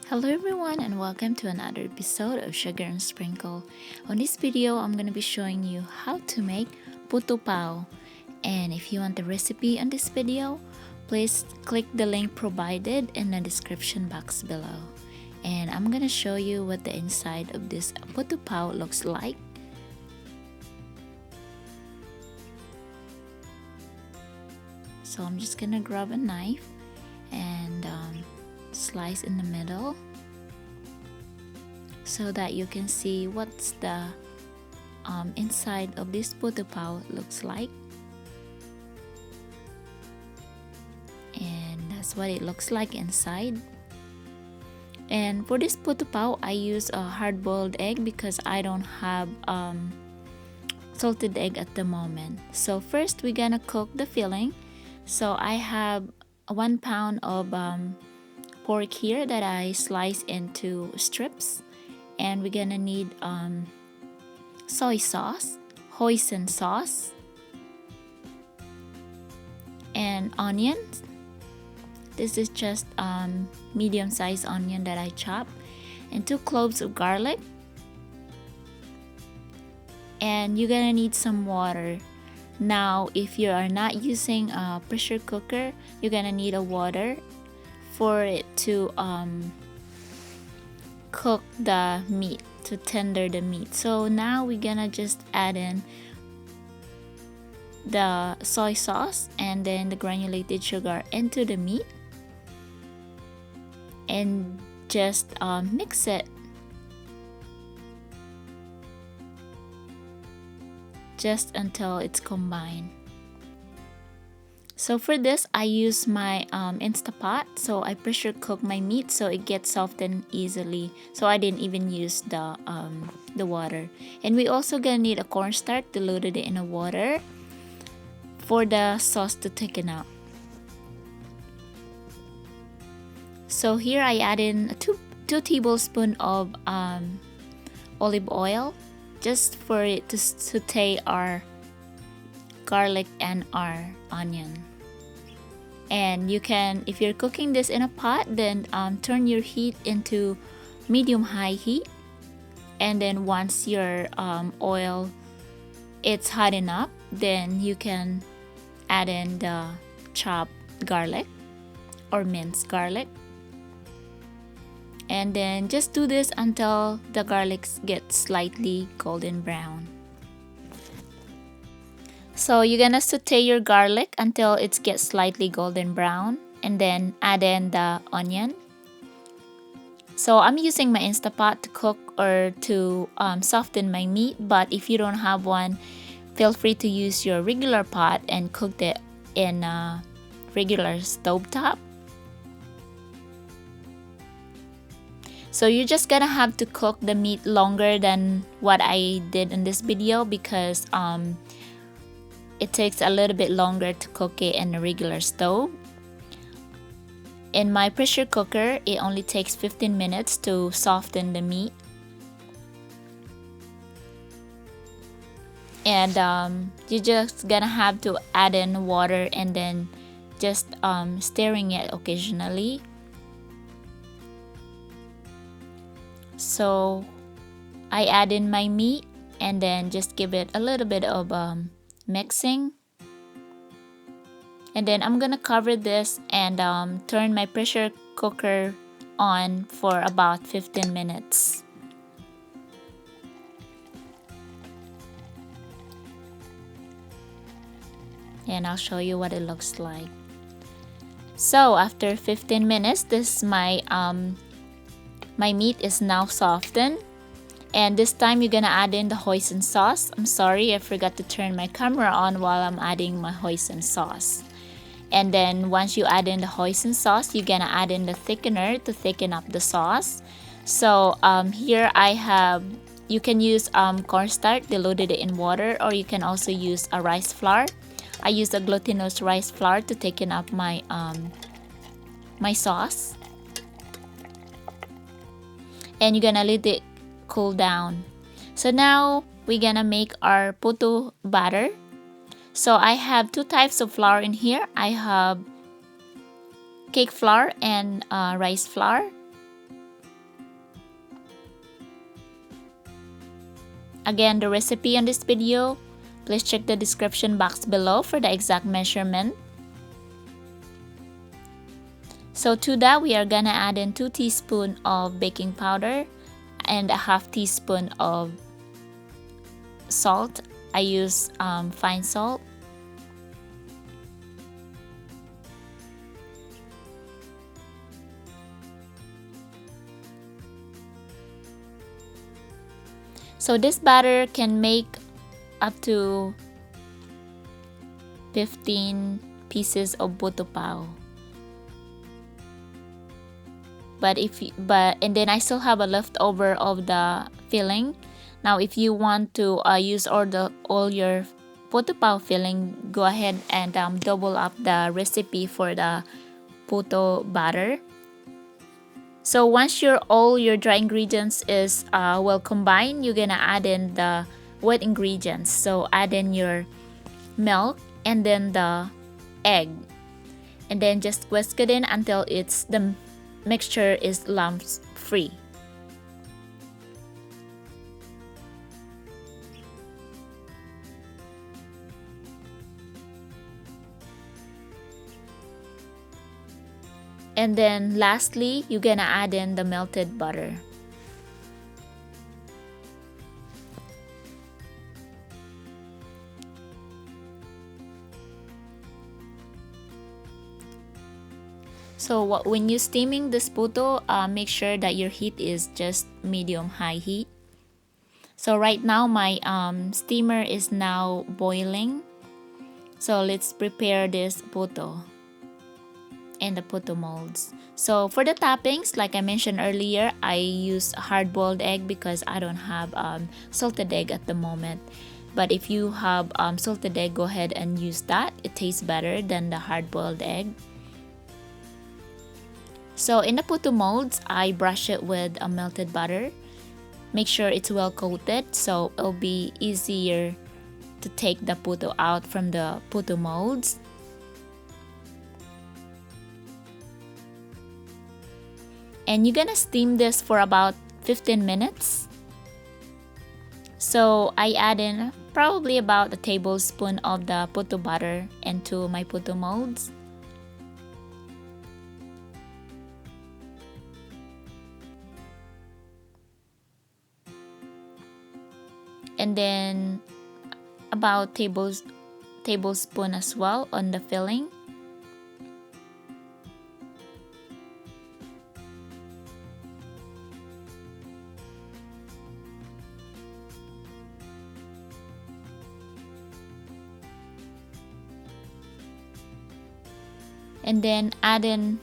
Hello everyone and welcome to another episode of Sugar and Sprinkle. On this video, I'm going to be showing you how to make puto pao. And if you want the recipe on this video, please click the link provided in the description box below. And I'm going to show you what the inside of this puto pao looks like. So I'm just going to grab a knife and slice in the middle so that you can see what's the inside of this puto pao looks like. And that's what it looks like inside. And for this puto pao, I use a hard-boiled egg because I don't have salted egg at the moment. So first we're gonna cook the filling. So I have 1 pound of pork here that I slice into strips, and we're gonna need soy sauce, hoisin sauce, and onions. This is just medium-sized onion that I chop, and 2 cloves of garlic. And you're gonna need some water. Now, if you are not using a pressure cooker, you're gonna need a water for it to cook the meat, to tender the meat. So now we're gonna just add in the soy sauce and then the granulated sugar into the meat and just mix it just until it's combined. So for this, I use my Instapot. So I pressure cook my meat so it gets softened easily. So I didn't even use the water. And we also gonna need a cornstarch diluted in a water for the sauce to thicken up. So here I add in 2 tablespoons of olive oil, just for it to saute our garlic and our onion. And you can, if you're cooking this in a pot, then turn your heat into medium-high heat, and then once your oil it's hot enough, then you can add in the chopped garlic or minced garlic. And then just do this until the garlic gets slightly golden brown. So you're gonna saute your garlic until it gets slightly golden brown, and then add in the onion. So I'm using my Instapot to cook or to soften my meat, but if you don't have one, feel free to use your regular pot and cook it in a regular stovetop. So you're just gonna have to cook the meat longer than what I did in this video because it takes a little bit longer to cook it in a regular stove. In my pressure cooker, it only takes 15 minutes to soften the meat. And you're just gonna have to add in water and then just stirring it occasionally. So I add in my meat and then just give it a little bit of mixing, and then I'm gonna cover this and turn my pressure cooker on for about 15 minutes. And I'll show you what it looks like. So after 15 minutes, this is my meat is now softened. And this time you're gonna add in the hoisin sauce. I'm sorry, I forgot to turn my camera on while I'm adding my hoisin sauce. And then once you add in the hoisin sauce, you're gonna add in the thickener to thicken up the sauce. So here I have, you can use cornstarch diluted in water, or you can also use a rice flour. I use a glutinous rice flour to thicken up my my sauce. And you're gonna let it cool down. So now we're gonna make our puto batter. So I have 2 types of flour in here. I have cake flour and rice flour. Again, the recipe on this video, please check the description box below for the exact measurement. So to that, we are gonna add in 2 teaspoons of baking powder and a half teaspoon of salt. I use fine salt. So this batter can make up to 15 pieces of puto pao. And then I still have a leftover of the filling. Now if you want to use all your puto pao filling, go ahead and double up the recipe for the puto batter. So once all your dry ingredients is well combined, you're gonna add in the wet ingredients. So add in your milk and then the egg, and then just whisk it in until the mixture is lumps free. And then lastly, you're gonna add in the melted butter. So when you're steaming this puto, make sure that your heat is just medium-high heat. So right now my steamer is now boiling. So let's prepare this puto and the puto molds. So for the toppings, like I mentioned earlier, I use hard-boiled egg because I don't have salted egg at the moment. But if you have salted egg, go ahead and use that. It tastes better than the hard-boiled egg. So in the puto molds, I brush it with a melted butter. Make sure it's well coated so it'll be easier to take the puto out from the puto molds. And you're gonna steam this for about 15 minutes. So I add in probably about a tablespoon of the puto butter into my puto molds. And then about tablespoon as well on the filling. And then add in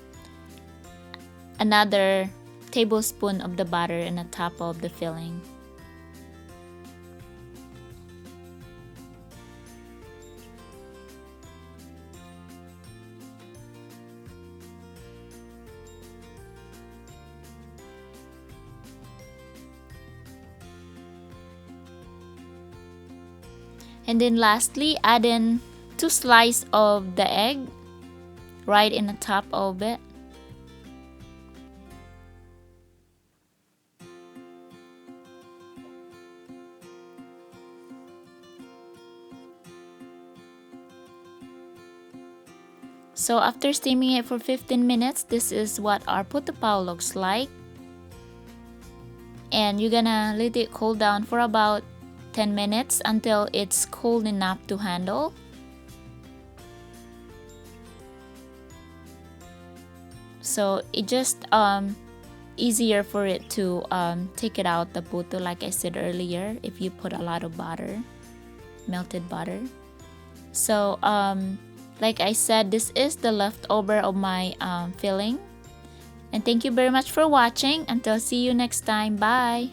another tablespoon of the butter in the top of the filling. And then lastly, add in 2 slices of the egg right in the top of it. So after steaming it for 15 minutes, this is what our puto pao looks like. And you're gonna let it cool down for about 10 minutes until it's cold enough to handle. So it just easier for it to take it out the puto, like I said earlier, if you put a lot of butter, melted butter. So like I said, this is the leftover of my filling. And thank you very much for watching. Until see you next time. Bye.